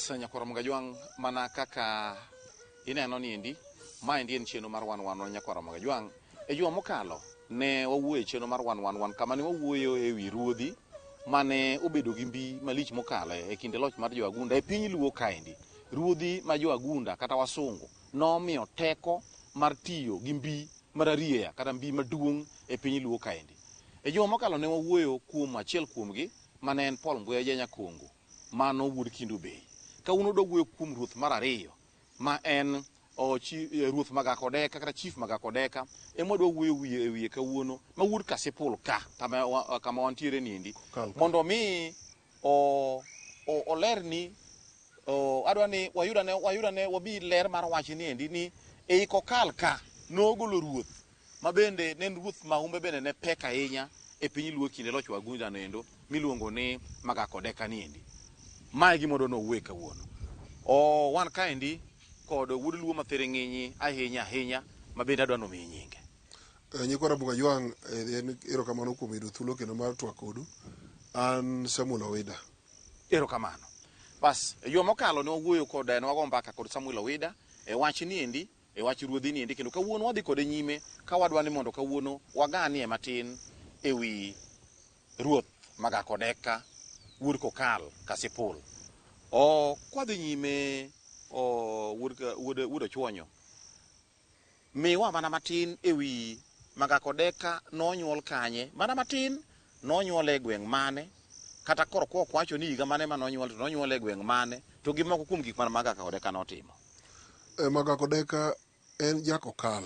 Bas nyakwara Mogajwang mana kaka ineno ni endi ma endi en chenro mar 111 nyakwara Mogajwang e juma mokalo ne wawuoyo chenro mar 111 kama ne wawuoyo e wi ruodhi mane obedo gi mbi malich mokalo e kinde loch mar joagunda e piny Luo kaendi. Ruodhi ma joagunda kata wasungu nomiyo teko mar tiyo gi mbi mar arieya kata mbi maduong' e piny Luo kaendi. E juma mokalo ne wawuoyo kuom achiel kuomgi mane en Paul Mbuya Nyakongo mano wuod Kindu Bei. Kawuono do wuoyo kuom ruoth mar ariyo ma en ruoth Magakodeka kata chief Magakodeka ema do wuoyo wiye kawuono ma wuod Kasipul ka kama wantiere niendi mondo mi olerni adwani wayudane wabi ler mar wach niendi ni ei kokal ka nogolo ruoth ma bende ne ruoth mahumbe bende ne pek ahinya e piny Luo kinde loch wagunda nendo miluongo ni Magakodeka niendi. Mae gimondo no wuoyo kawuono. Wan kaendi kod wuod Luo mathere ng'inyi ahinya ma bende adwano mi nyinge. Nyakwara Mogajwang en erokamano kuom yudo thuolo kendo mar twak kodu. An Samuel Owida. Erokamano. Bas yo mokalo ne wawuoyo kod ne wago mbaka kod Samuel Owida e wach niendi e wach ruodhi niendi kendo kawuono wadhi kode nyime ka wadwani mondo kawuono waganie matin e wi ruoth Magakodeka wuod Kokal Kasipul. Kwadhi nyime wuod Ochwonyo. Miwa mana matin e wi Magakodeka nonyuol kanye, mana matin nonyuol e gweng' mane, kata koro kwacho ni higa mane manonyuol to nonyuol e gweng' mane, to gi moko kuom gik mana Magakodeka notimo. Magakodeka en jakokal.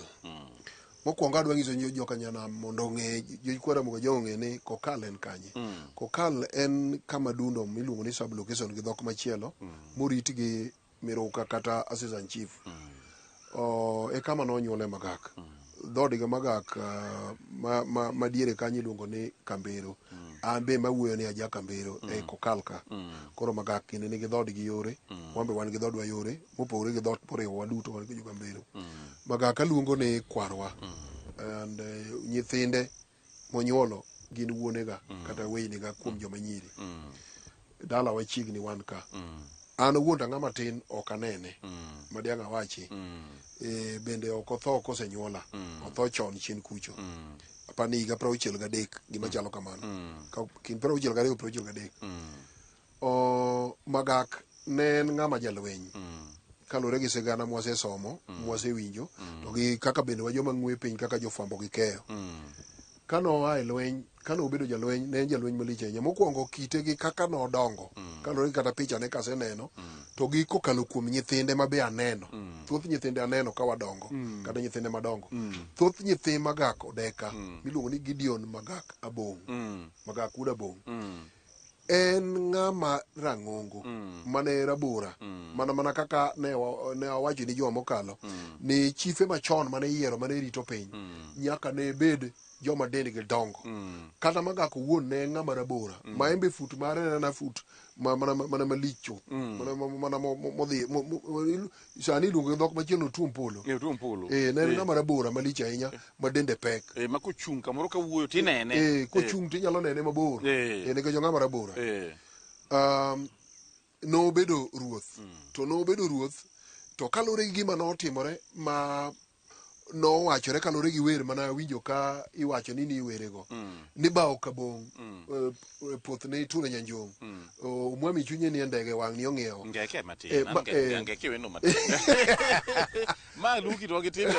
Mokwongo adwa nyiso joka nyanam mondo ong'e Nyakwara Mogajwang ong'e ni Kokal en kanye. Kokal en kama dundo miluongo ni sublocation gi dhok machielo morit gi Miruka kata assistant chief. E kama nonyuole Magak. Dhodiga Magak madiere kanyo iluongo ni Kambero. An be mawuoyo ni aja Kambero e Kokal ka. Koro Magak kinde nigi dhodgi yore, wambe wan gi dhodwa yore, mopogore gi dhot moriwo waduto wan gi Kambero. Magak aluongo ni kwarwa. And nyithinde monyuolo gin wuonega kata weiniga kuom joma nyiri. Dala Machiegni wan ka. An owuon ang'ama matin ok anene madiang' awachi. Bende ok otho kosenyuola, otho chon chien kucho. Apani higa 63 gima chalo kamano. Kind 63 63. Magak ne en ng'ama jalweny. Kalore gi sigana mwasesomo, mwasewinjo, to gi kaka bende wa joma ng'we piny kaka jofwambo gi keyo. Kano ae lweny, kano obedo jalweny, ne en jalweny malich ahinya. Mokwongo kite gi kaka nodongo, kalore gi kata picha ne kaseneno, to gi kokalo kuom nyithinde ma be aneno. Thoth nyithinde aneno ka wadongo, kata nyithinde madongo. Thoth nyithi Magakodeka, miluongo ni Gideon Magak Abong', Magak wuod Abong'. En ng'ama rang'ongo, mane rabora, mana kaka ne awacho ni joma mokalo, ni chife machon mane yiero mane rito piny, nyaka ne bed joma dendgi dongo. Kata Magak owuon ne ng'ama rabora, ma embe fut mare na fut mana malich chuth, mana modhi, sani iluongo gi dhok machielo tuom polo. Ne en ng'ama rabora malich ahinya, ma dende pek. Ma kochung' kamoro kawuoyo tinene. Kochung' tinyalo nene mabor. Nikech ng'ama rabora. Nobedo ruoth. To nobedo ruoth, to kalore gi gima notimore ma nowachore kalore gi wer mana winjo ka iwacho ni werego. Ni bao kabong', puoth ne ituro nyanjong'. Mwami chunye ni ndege wang' ni ong'iewo. Ngeke matin, ngeke wendo matin. Ma luki to gitinde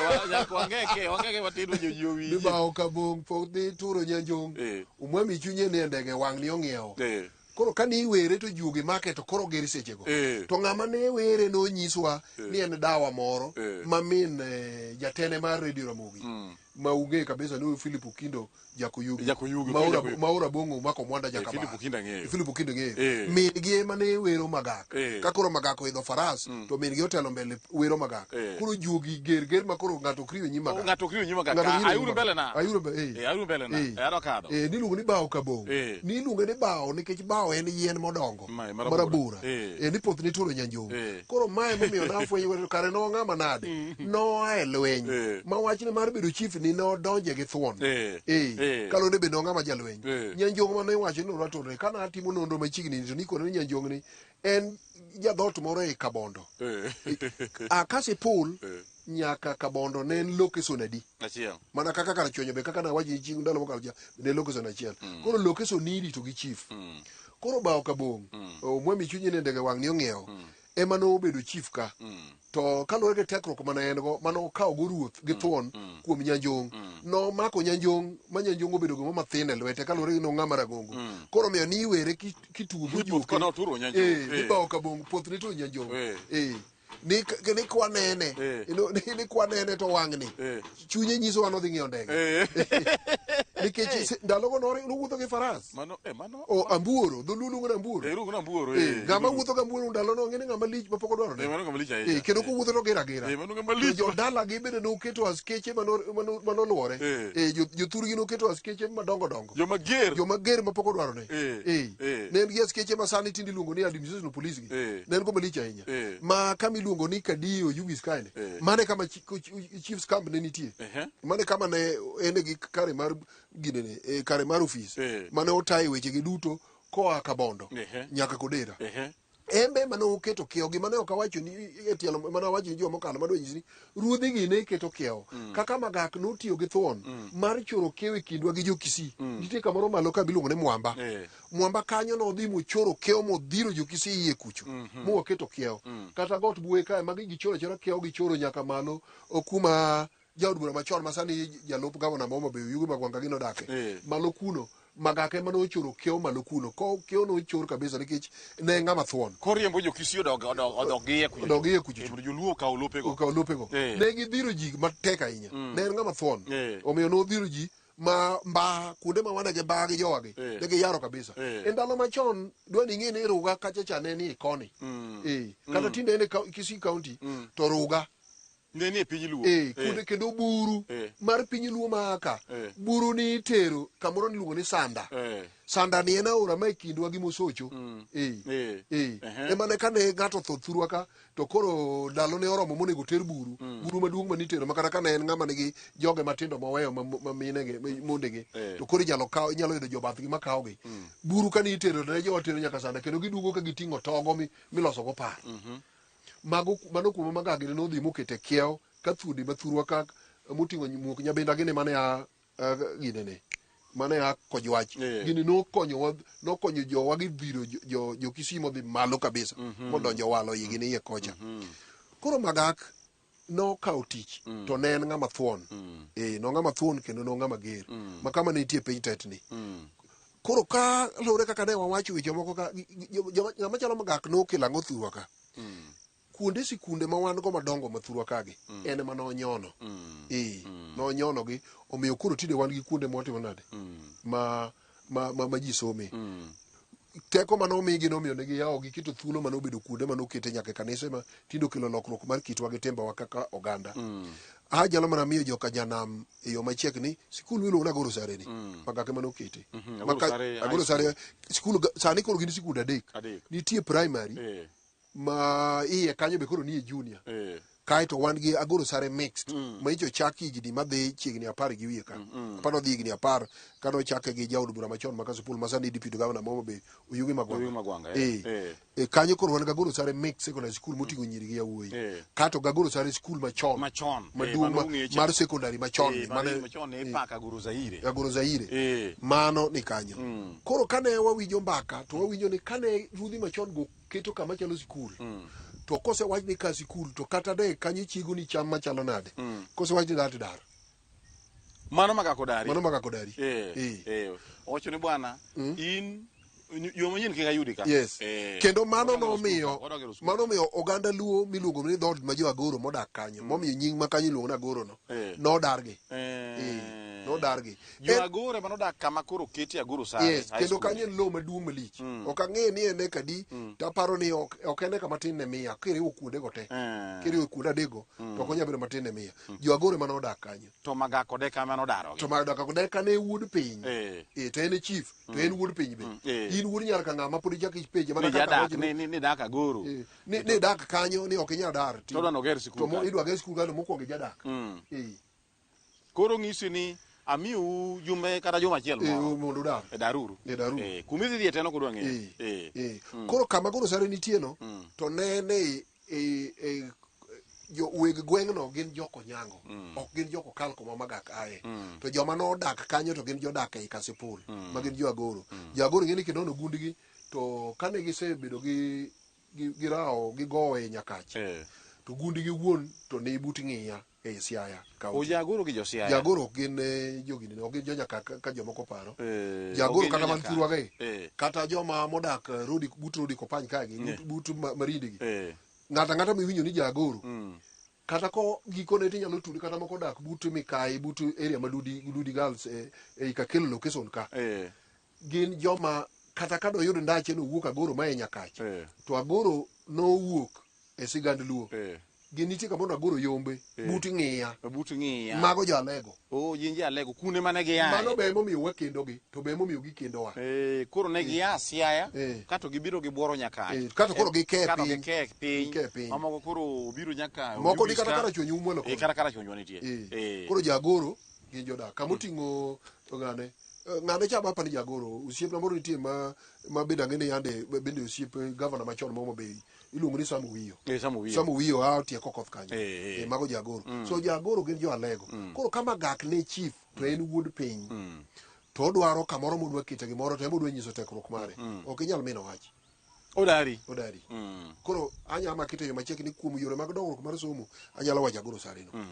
wangeke watindo jowi. Ni bao kabong', puoth ne ituro nyanjong'. Mwami chunye ni ndege wang' ni ong'iewo. Koro kani were to jugi make to koro geri sechego. To ng'ama ne were no nyiswa ni en dawa moro ma min jatene mar Radio Ramogi. Ma ung'e kabisa ni Philip Okindo Jakuyugi. Maura bongo mako mwanda jakaba. Philip Okindo ng'eyo. Min gi ema ne wero Magak. Ka koro Magak oidho faras to min gi otelo mbele wero Magak. Koro jugi ger ma koro ng'ato kriyo nyima Magak. Ng'ato kriyo nyima Magak. Ayuru mbele na. Ayuru mbele na. Adokado. Niluongo ni bao kabong'. Niluongo ni bao nikech bao en yien modongo. Marabora. Ni puoth ni turo nyanjong'. Koro mae momiyo nafwenyo kare no ng'ama nade. No ae lweny. Ma wachne mar bedo chief ni no donje gi thuon kalonde be nonga ma jalweny nyanjong mane wacho ni ratore kana timo nonro machiegni to ni kono nyanjong ni en jadhot moro e Kabondo Kasipul nyaka Kabondo ne en location adi mana kaka kar chonyo be kaka na waji chi ndalo mokalo ja ne location achiel koro location ni rito gi chief koro bawo kabong mwami chunye ne ndege wang ni ong'iewo ema no obedo chief ka to kaluwore gi tekruok mana en go mano kawo go ruoth gi thuon kuom nyanjong no mako nyanjong ma nyanjong obedo go mathin e lwete kaluwore gi no ng'ama ragongo koro miyo ni iwere kitugo bujuke ni bawo kabong puoth ni to nyanjong ni kwanene ni kwanene to wang'ni chunye nyiso wa nodhi ng'iyo ndege nikech ndalogo nowuotho gi faras ambuoro dholuongo na ambuoro ng'ama wuotho gi ambuoro ndalo no ng'eni ng'ama lich mapok odwarone kendo kowuotho to gira jodalagi bende noketo askeche manoluore jothurgi noketo askeche madongo dongo joma ger mapok odwarone ne en gi askeche ma sani tindi luongo ni administration police gi ne en go malich ahinya ma kama iluongo ni Kadio Yugis kaine mane kama chief's camp ne nitie mane kama ne en gi kare mar ginene kare mar ofis mane otayo weche gi duto koa Kabondo nyaka Kodera embe mane oketo kiewo gi mane okawacho ni etielo mane owacho ni joma kalo madwa nyisi ni ruodhi gi ne keto kiewo kaka Magak notiyo gi thuon mar choro kiewo e kindwa gi jo-Kisii nitie kamoro malo ka biluongo ni Mwamba kanyo no odhi mochoro kiewo modhiro jo-Kisii iye kucho moketo kiewo kata got buwe kae magi gichoro chora kiewo gichoro nyaka malo kuma jaod bura machon masani jalup gavana ma Homabay Yugi Magwanga gino dake malo kuno Magak ema nochoro kiewo malo kuno ko kiewo nochoro kabisa nikech ne ng'ama thuon koriembo jo-Kisii odogie kucho joluo okawo lopego ne gidhiro ji matek ahinya ne en ng'ama thuon omiyo nodhiro ji ma mba kuonde ma wane gi mba gi jowagi ne giyaro kabisa e ndalo machon dwa ni ing'e ni Ruga kacha cha ne ni koni kata tinde en Kisii County to Ruga ne ni piny luo kuonde kendo buru mar piny luo maka buru ni tero kamoro ni luongo ni Sanda ni en aora ma kindwa gi Mosocho ema ne kane ng'ato tho thurwa ka to koro ndalo ne oromo monego ter buru maduong' ma nitero makata ka ne en ng'ama nigi joge matindo moweyo ma minegi mondegi to koro inyalo yudo jobathgi makawogi buru ka nitero ne jowa tero nyaka Sanda kendo giduogo ka giting'o togo miloso go par mano kuma Magak ne nodhi mokete kiewo ka thuonde mathurwa ka moting'o muok nyabinda gini mane ginene mane kojwach gini nokonyo jowa gi dhiro jo-Kisii modhi malo kabisa modonjo walo igi ni iye kocha koro Magak nokawo tich to ne en ng'ama thuon no ng'ama thuon kendo no ng'ama ger ma kama ne nitie piny tetni koro ka lure kaka ne wawacho weche moko ka ng'ama chalo Magak nokelo ang'o thurwa ka kuonde sikunde ma wan go madongo mathurwa kagi en ema nonyono nonyonogi omiyo koro tinde wan gi kuonde motimo nade ma ji some teko manomigi nomiyo ne giyawo gi kito thuolo manobedo kuonde manokete nyaka kanise ma tinde okelo lokruok mar kitwa gi timbewa kaka oganda jalo mana miyo joka janam e yo machiegni sikul miluongo ni Agoro Sare ni Magak ema nokete Agoro Sare sikul sani koro gin sikunde adek nitie primary ma iye kanyo be koro ni junior kaito wan gi Agoro Sare mixed ma icho chaki higni madhi chiegni 10 gi wiye ka aparo dhi higni 10 kano chake gi jaod bura machon maka Kasipul masani deputy governor ma Homabay Yugi Magwanga kanyo koro wan gi Agoro Sare mixed secondary school moting'o nyiri gi yawuoyi kato gi Agoro Sare school machon maduong' mar secondary machon mane paka Agoro Zaire mano ni kanyo koro kane wawinjo mbaka to wawinjo ni kane rudhi machon go keto kama chalo sikul to kose wach ni ka sikul to kata de kanyo chiego ni cham machalo nade kose wach ni dar mano Magak odari owacho ni bwana in yo manyien kika yudi ka kendo mano nomiyo oganda luo miluongo ni dhod ma jo Agoro modak kanyo momiyo nying ma kanyo iluongo ni Agoro no nodargi jo Agoro manodak kama koro keti Agoro Sare kendo kanyo en lo maduong' malich ok ang'e ni ene kadi taparo ni ok ene kama tin ne miya kiriwo kuonde go te kiriwo kuonde adego to ok onya bedo matin ne miya jo Agoro manodak kanyo to Magak odeka manodaro to Magak odeka ne wuod piny to en chief to en wuod piny be in wuod nyar ka ng'ama pod ichako ipenje mana kaka ni dak Agoro ni dak kanyo ni ok inyal dar to idwa ger sikul to idwa ger sikul kanyo mokwongo jadak Koro ng'isi ni amiu jume kata juma achiel moro mondo dar daruru kumidhi dhiete no kodwa ng'eyo koro kama koro sare nitie no to nene jo weg gweng'no gin joko nyango ok gin joko kal kuma magak aye to joma nodak kanyo to gin jodak ei Kasipul ma gin jo Agoro jo-Agoro ng'eni kinono gundgi to kane gisebedo gi rawo gigowe Nyakach to gundgi wuon to ne but ng'iya ei Siaya Jo-Agoro gi jo-Siaya Jo-Agoro gin jogini ok gin jo-Nyaka ka jomoko paro Jo-Agoro kata man Thurwage kata joma modak but Rodi Kopany kagi but Marindi gi ng'ata miwinjo ni Ja-Agoro kata ko gikone tinyalo tudi kata moko dak but Mikai but area ma Dudi Girls ei Kakelo location ka gin joma kata ka doyud ndache no wuok Agoro ma e Nyakach to Agoro nowuok e sigand Luo gin nitie kamondo Agoro yombe but ng'iya mago jo-Alego jin jo-Alego kune mane giaye mano be emomiyo wakendogi to be emomiyo gikendowa koro ne gia Siaya kato gibiro gibuoro Nyakach kato koro gike piny mamoko koro obiro nyaka moko ni kata karachwenyi umwelo kata karachwenyi nitie koro Jo-Agoro gin jodak kamoting'o ng'ane cha bapa ni Ja-Agoro osiepna moro nitie ma bende ang'ene yande bende osiep gavana machon ma Homa Bay iluongo ni Samu Wiyo tieko koth kanyo mago Jo-Agoro so Jo-Agoro gin jo-Alego koro kama gak ne chief to en wuod piny to odwaro kamoro modwa kete gimoro to emodwa nyiso tekruok mare ok inyal mino wach odari koro anyama kete yo machiegni kuom yore mag dongruok mar somo anyalo wacho Agoro sare no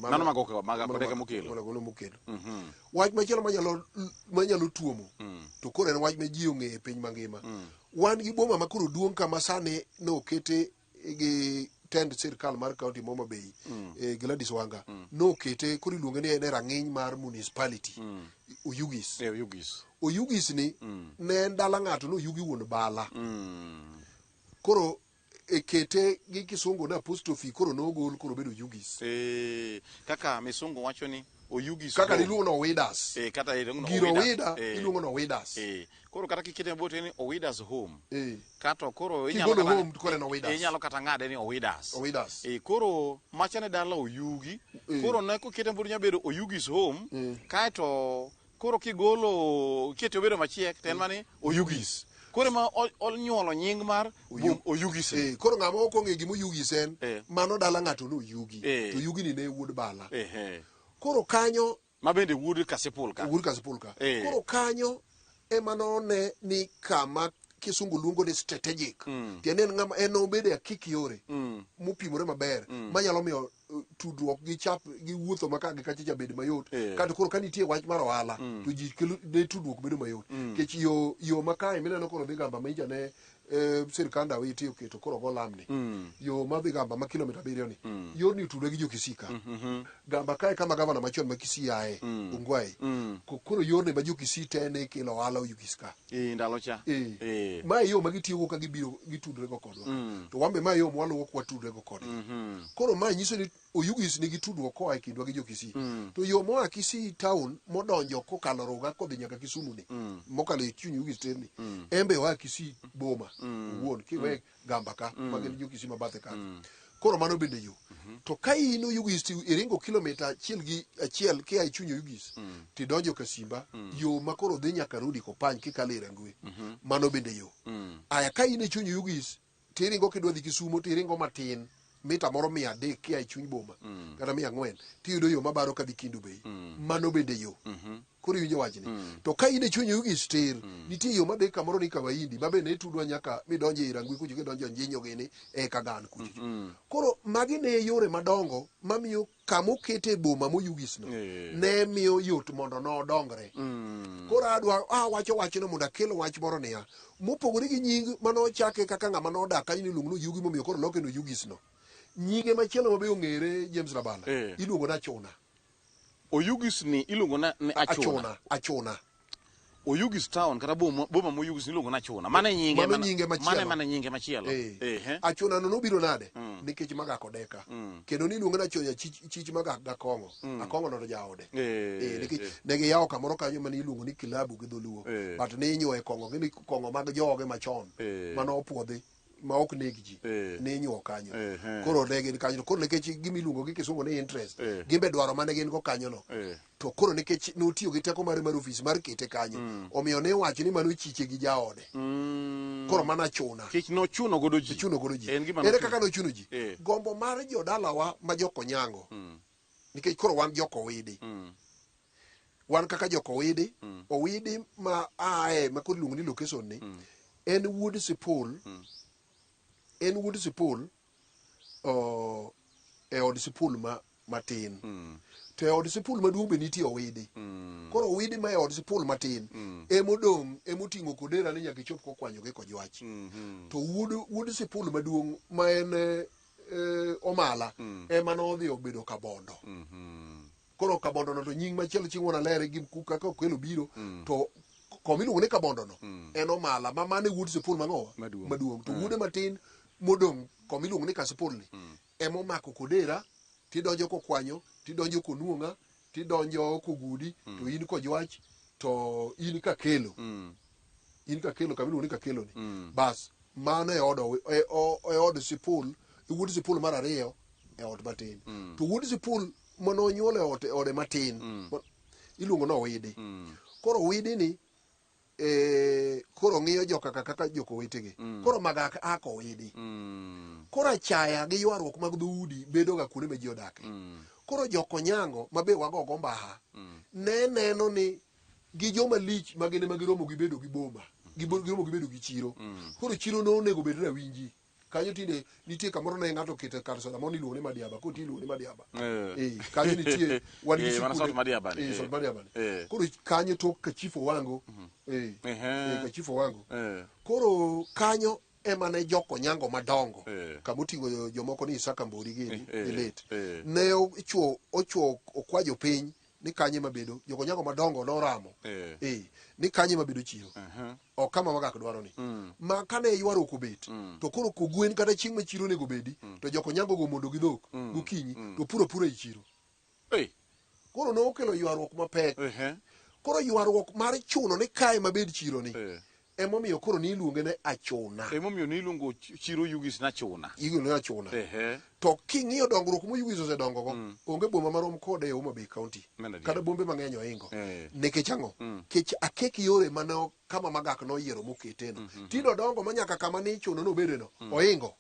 mano magodeke mokelo wach machielo manyalo tuomo to koro en wach ma ji ong'e e piny mangima wan gi boma ma koro duong' kama sani nokete gi tend sirkal mar kaunti Homa Bay Gladys Wanga nokete koro iluonge ni en rang'iny mar municipality Oyugis ni ne en dala ng'ato noyugi wuon bala koro ekete gi kisungu na apostrophe koro nogol koro bedo Oyugis kaka misungu wacho ni Oyugis kaka iluongo no Owidas kata giro Owida iluongo no Owidas koro kata kikete bote ni Owidas home kato koro inyalo kata ng'ade ni Owidas koro machane dala Oyugi koro ne kokete bote nyabedo Oyugis home kato koro kigolo kete obedo machiek ten mane Oyugis koro ma onyuolo nying mar Oyugis koro ng'ama ok ong'e gima Oyugis en mano dala ng'ato noyugi to Oyugini ne wuod bala koro kanyo ma bende wuod Kasipul ka koro kanyo ema none ni kama kisungu luongo ni strategic tiende en obedo akiki yore mopimore maber manyalo miyo tudruok gi wuotho maka gi kacha bed mayot kata koro ka nitie wach mar ohala to ji kelo ne tudruok bedo mayot kech yo makae mineno koro dhi gamba ma ne sirkanda witi oketo koro go lamni yo madhi gamba ma kilomita 7 ni yorni otudore gi jo-Kisika gamba kae kama gavana machon ma Kisii aye Ongwae koro yorni ma jo-Kisii te ne kelo ohala Oyugis ka ndalo cha ma yo ma gitiyogo ka gibiro gitudore go kodwa to wambe ma yo mwaluwo kwa tudore go kodwa koro ma nyiso ni Oyugis nigi tudruok koa e kindwa gi jo-Kisii to yo moa Kisii town modonjo kokalo Ruga kodhi nyaka Kisumu ni mokalo e chuny Oyugis terni embe oa Kisii boma wuon kiwe gamba ka magin jo-Kisii mabathe ka koro mano bende yo to ka in Oyugis iringo kilomita achiel kia e chuny Oyugis tidonjo Kasimba yo ma koro dhi nyaka Rodi Kopany kikalo e Rangwe mano bende yo aya ka in e chuny Oyugis tiringo kidwa dhi Kisumo tiringo matin mita moro 300 kia e chuny boma kata 400 tiyudo yo mabaro kadhi Kindu Bay mano bende yo koro iwinjo wachni to ka in e chuny Oyugis tir nitie yo madhi kamoro ni Kawaindi ma bende itudwa nyaka midonjo e Rangwe kucho kidonjo Njinyo gini e Kagan kucho koro magi ne yore madongo mamiyo kama okete boma moyugis no ne miyo yot mondo nodongre koro adwa wacho wachno mondo akelo wach moro niya mopogore gi nying manochake kaka ng'ama nodak kanyo niluongo no Yugi momiyo koro loke no Yugis no nyinge machielo mabe ong'ere James Rabala iluongo na Achuna Oyugis ni iluongo na Achuna Oyugis town kata boma moyugis iluongo na Achuna mane nyinge machielo Achuna no nobiro nade nikech Magak odeka kendo niluongo na Achuna chich Magak gakongo akongo no jaode nikech ne giyawo kamoro kanyo mane iluongo ni kilabu gi dholuo but ne inyoe kongo mag joge machon mano opuodhi ma ok neg ji ne nyuo kanyo koro ne gin kanyo koro nikech gimiluongo gi kisungu ni interest gimbe dwaro mane gin go kanyo no to koro nikech notiyo gi teko mar ofis mar kete kanyo omiyo ne wacho ni mano chiche gi jaode koro mana chuna kich no chuno godo ji ere kaka no chuno ji gombo mar jodalawa ma joko nyango nikech koro wan joko widi wan kaka joko widi owidi ma ae ma kod luongo ni location ni en wood sipul e od sipul matin to e od sipul maduong' be nitie owidi koro owidi ma e od sipul matin emodong' emoting'o kodera ni nyaka ichop kokwanyogi kojwach to wood sipul maduong' ma en omala ema nodhi obedo kabondo koro kabondo no to nying machielo chieng' wuon alere gi kaka okwelo biro to komiluongo ni kabondo no en omala ma mane wood sipul mang'owa maduong' to wuode matin modong' komiluongo ni kasipul ni emomako kodera tidonjo kokwanyo tidonjo konuong'a tidonjo kogudi to in kojwach to in kakelo kamiluongo ni kakelo ni bas mano e od sipul wood sipul mar ariyo e ot matin to wood sipul manonyuol e ode matin iluongo no widi koro widi ni koro ng'iyo joka kaka joko wetegi koro magak ako widi koro achaya gi ywaruok mag dhoudi bedo ga kuonde ma ji odake koro joko nyango mabe wagogo mbaha ne neno ni gi joma lich magine magiromo gibedo gi boma giromo gibedo gi chiro koro chiro no onego bed rawinji kanyo tinde nitie kamoro ne ng'ato kete kar soda moni luongo ni madiaba koti luongo ni madiaba kanyo nitie wan gi sot madiaba koro kanyo to kachifo wango kachifo wango koro kanyo ema ne joko nyango madongo kamoting'o jomoko ni Isaka Mbori gini Ilet ne ochuo okwajo piny ni kanye mabedo joko nyango madongo noramo ni kanye mabedo chiro ok kama magak dwaro ni ma kane ywaruok obet to koro kogwen kata chieng' ma chiro nego bedi to joko nyango go mondo gi dhok gokinyi to puro e chiro koro nokelo ywaruok mapek koro ywaruok mar chuno ni kae mabed chiro ni emomiyo koro niluonge ne achuna emomiyo niluongo chiro Yugis na chuna to king'iyo dongruok mo Yugis osedongo go onge boma marom kode e Homa Bay County kata bombe mang'eny oingo nikech ang'o kech akek yore mano kama magak noyiero mokete no tindo dongo manyaka kama ni chuno no bede no oingo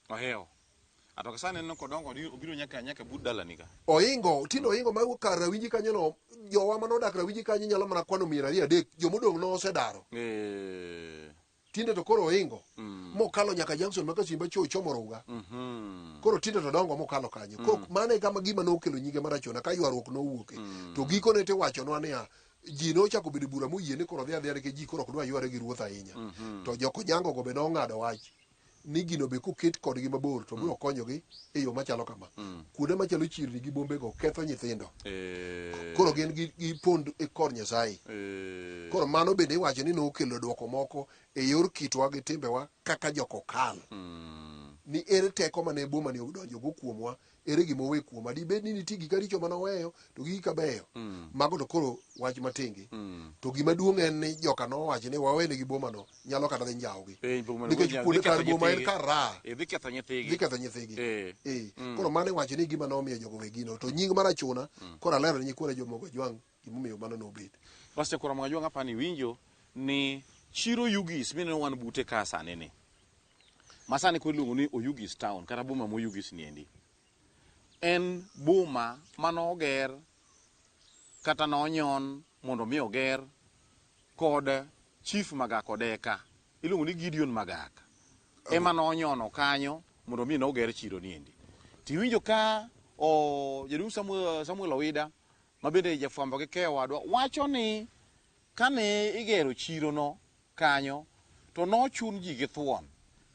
atoka sane no kodongo obiro nyaka bud dalani ka oingo tindo oingo ma kar rawinji kanyo no jowa manodak rawinji kanyo nyalo mana kwano 200 jomodong' no osedaro tinde to koro oingo mokalo nyaka Junction ma Kasimba chomo Ruga koro tinde to dongo mokalo kanyo koro mane kama gima nokelo nyige marachona ka ywaruok nowuoke to giko ne tiwachonwa niya ji nochako bedo bura moyie ni koro dhi adhiya ke ji koro ok dwa yware gi ruoth ahinya to joko nyango go be nong'ado wach ni gino be koket kodgi mabor to biro konyogi e yo machalo kama kuonde machalo chirni gi bombego ketho nyithindo koro gin gi pond e kor Nyasaye koro mano bende iwacho ni nokelo dwoko moko e yor kitwa gi timbewa kaka jokokal ni ere teko mane boma ni odonjo go kuomwa ere gima owe kuomwa dibed ni nitie gik richo manoweyo to gik kabeyo mago to koro wach matingi to gima duong' en ni joka nowacho ni wawene gi boma no nyalo kata dhi njawogi nikech kuonde kar boma en kar ra dhi ketho nyithigi koro mano iwacho ni gima nomiyo jogo wegino to nying mar achuna koro alero ni nyikwane Jomogo Jwang' gimomiyo mano nobet Pastor Ramogi Jwang' apani winjo ni chiro Yugis mineno wan bute ka sani ni masani ko iluongo ni Oyugis Town kata boma mo Yugis niendi en boma manoger kata nonyon mondo mi oger kod chief Magak Odeka iluongo ni Gideon Magak ema nonyono kanyo mondo mi noger chiro niendi tiwinjo ka jaduong' Samuel Owida mabende jafwambo gi keyo wadwa wacho ni kane igero chiro no kanyo to nochun ji gi thuon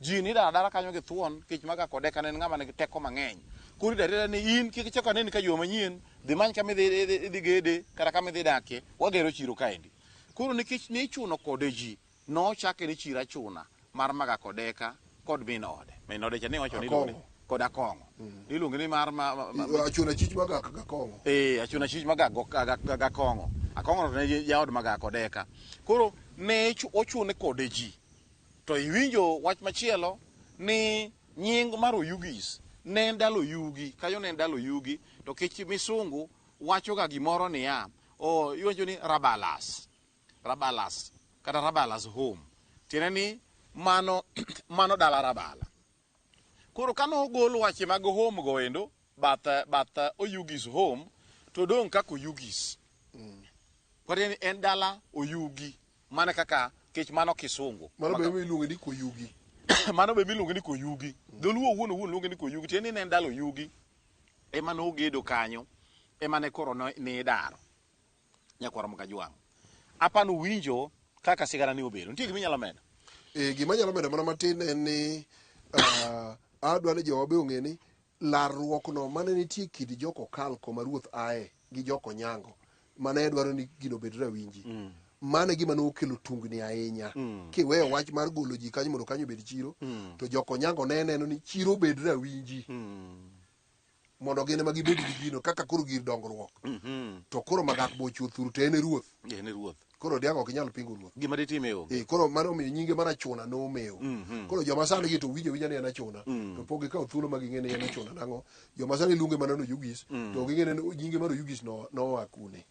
ji ni dara kanyo gi thuon kech Magak Odeka ne ng'ama nigi teko mang'eny kuri darira ni in kik chaka neni ka yo manyien dhi many kama idhi gede kata kama idhi dakie wagero chiro kaendi koro nikech ne ichuno kode ji nochake ni chiro achuna mar Magak Odeka kod min ode cha ne wacho ni kod Akong'o iluongo ni mar achuna chich Magak Gakong'o achuna chich Magak Gakong'o Akong'o to ne jaod Magak Odeka koro ne ochune kode ji to iwinjo wach machielo ni nying mar Oyugis ne en dalo yugi, kayo ne en dalo yugi, to kech misungu wacho ga gimoro niya, iwacho ni Rabalas kata Rabalas home, tiende ni mano dala Rabala. Koro kano ogol wache mag home goendo bath Oyugis home, to dong kako Oyugis. Koro en dala Oyugi, mana kaka kech mano kisungu. Mano be miluongo ni Koyugi. Mano be miluongo ni Koyugi. Dholuo owuon luongo ni Koyugi, tiende ni en dala Oyugi. Ema nogedo kanyo, ema ne koro ne idaro. Nyakwaro Mokajwang'. Apano winjo kaka sigara ni obedo. Nitie gima inyalo medo? Gima nyalo medo mana matin en ni adwa ni jowa be ong'e ni larruok no mane nitie kid joko kal koma ruoth ae gi joko nyango mane dwaro ni gino bed rawinji. Mane gima nokelo tungni ahinya. Kiweyo wach mar golo ji kanyo mondo kanyo bed chiro, to joko nyango ne neno ni chiro bed rawinji. Mondo gine magi bed gi gino kaka koro gir dongruok. To koro magak bocho thuru to en ruoth. Koro diago ok nyal pingo ruoth. Gima ditime o. Koro mano omiyo nyinge mar achuna no mewo. Koro joma sani gi to winjo ni en achuna. To pok gikawo thuolo ma ging'e ni en achuna nango. Joma sani luonge mana no Oyugis, to ging'e ni nyinge mar Oyugis no oa kune.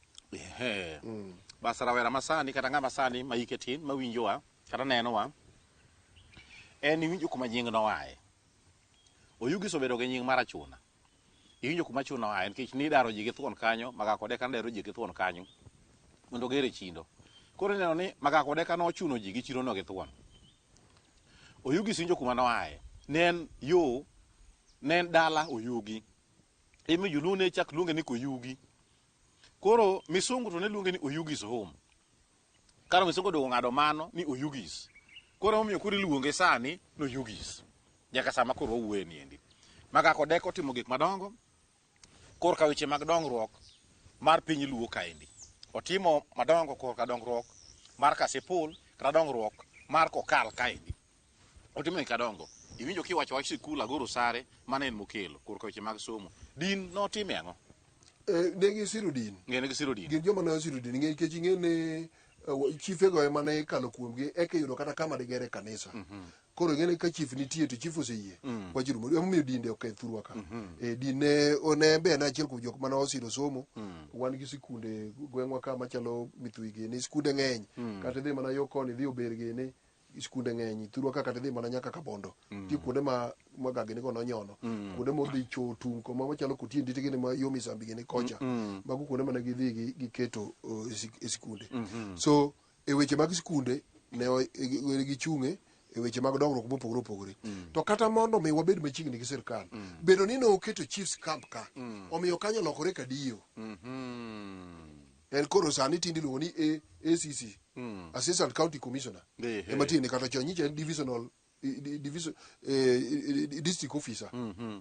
Bas rawera masani kata ng'ama sani ma hike tin ma winjowa kata nenowa, en winjo kuma nying no ae. Oyugis obedo gi nying mar achuna. Iwinjo kuma achuna oae nikech nidaro ji gi thuon kanyo, Magakodeka nodaro ji gi thuon kanyo mondo gere chindo. Koro neno ni Magakodeka nochuno ji gi chirono gi thuon. Oyugis winjo kuma noae. Ne en dala Oyugi. Emi joluo ne chak luonge ni Koyugi. Koro misungu to ne luonge ni Oyugis home. Karo misungu dogo ng'ado mano ni Oyugis. Koro omiyo koro iluonge sani no Oyugis. Nyaka sama koro wawuoye niendi. Magakodeka otimo gik madongo. Koro ka weche mag dongruok mar piny luo kaendi. Otimo madongo koro ka dongruok mar Kasipul kata dongruok mar Kokal kaendi. Otimo gik madongo. Iwinjo kiwacho wach sikul Agoro Sare mane en mokelo koro ka weche mag somo. Din notime ang'o? Negi siro din. Negi siro din. Gin joma ne osiro din. Nikech ing'e ne chifego ema ne kalo kuomgi eka yudo kata kama digere kanisa. Koro ing'e ni ka chief nitie to chief oseyie. Wachirumo. Emomiyo dinde okethurwa ka. Din ne be en achiel kuom jok mane osiro somo. Wan gi sikunde gweng'wa ka machalo Mithuigi ni sikunde ng'eny. Kata idhi mana yo koni idhi Oberge ni sikunde ng'eny. Thurwa ka kata idhi mana nyaka Kabondo. Ti kuonde ma magagi go nonyono. Kuonde modhi cho tung koma machalo Kotiendi tigi ni ma yo Misambigi ni kocha. Mago kuonde mane gidhi giketo sikunde. So e weche mag sikunde ne gichung'e e weche mag dongruok mopogore opogore. To kata mondo mi wabed machiegni gi sirkal, bedo ni noketo chiefs camp ka, omiyo kanyo lokore kadiyo. En koro sani tindi luongo ni ACC, Assistant County Commissioner. Ema tini kata chonyicha en district officer,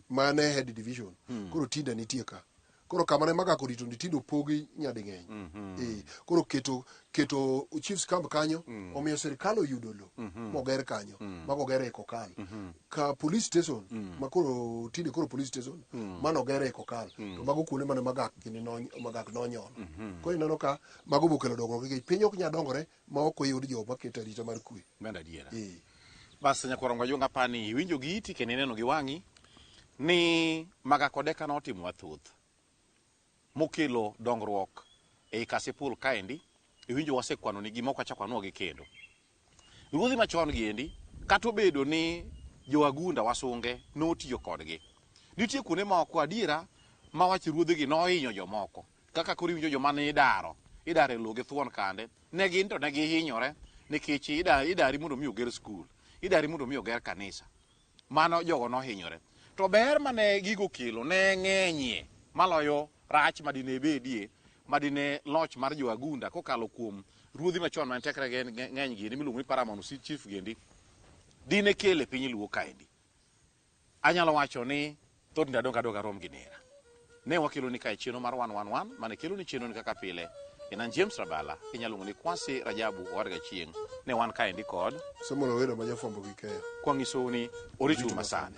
mane head division. Koro tinde nitie ka. Koro kamane Magako rito ni tindo pogi nyadi ng'eny. Koro keto chiefs camp kanyo, omiyo sirkal oyudo lo moger kanyo, mago gere e Kokal. Ka police station, makoro tinde koro police station, mano gere e Kokal. To mago kuonde mane Magak nonyono. Koro ineno ka mago bokelo dongruok nikech piny ok nya dongore ma ok oyud joma keto arita mar kwe. Benda adiera. Bas Nyakwaro Mokajwang' apani iwinjo gi iti kendo ineno gi wang'i ni Magakodeka notimo mathoth mokelo dongruok ei Kasipul kaendi. Iwinjo wasekwano ni gima ok wachakwano gi kendo. Ruodhi machon giendi kata obedo ni joagunda wasunge notiyo kodgi. Nitie kuonde moko adiera ma wach ruodhi gi nohinyo jomoko. Kaka koro iwinjo joma ne idaro e lo gi thuon kande. Ne gin to ne gihinyore nikech idari mondo mi oger skul. Idari mondo mi oger kanisa. Mano jogo nohinyore. To ber mane gigo kelo ne ng'enyie maloyo rach madine bedie, madine loch mar joagunda kokalo kuom ruodhi machon man tekre ng'eny gini miluongo ni Paramount Chief giendi dine kele piny luo kaendi. Anyalo wacho ni thot ndadonga rom gi nera. Ne wakelo ni kae chenro mar 111 mane kelo ni chenro ni kaka pile. Enan James Rabala, inyalungo ni Kwasi Rajabu warga chieng. Ne wan kaendi kod Samuel Owero ma jafwambo gi keyo. Kwangiso ni oritu masani.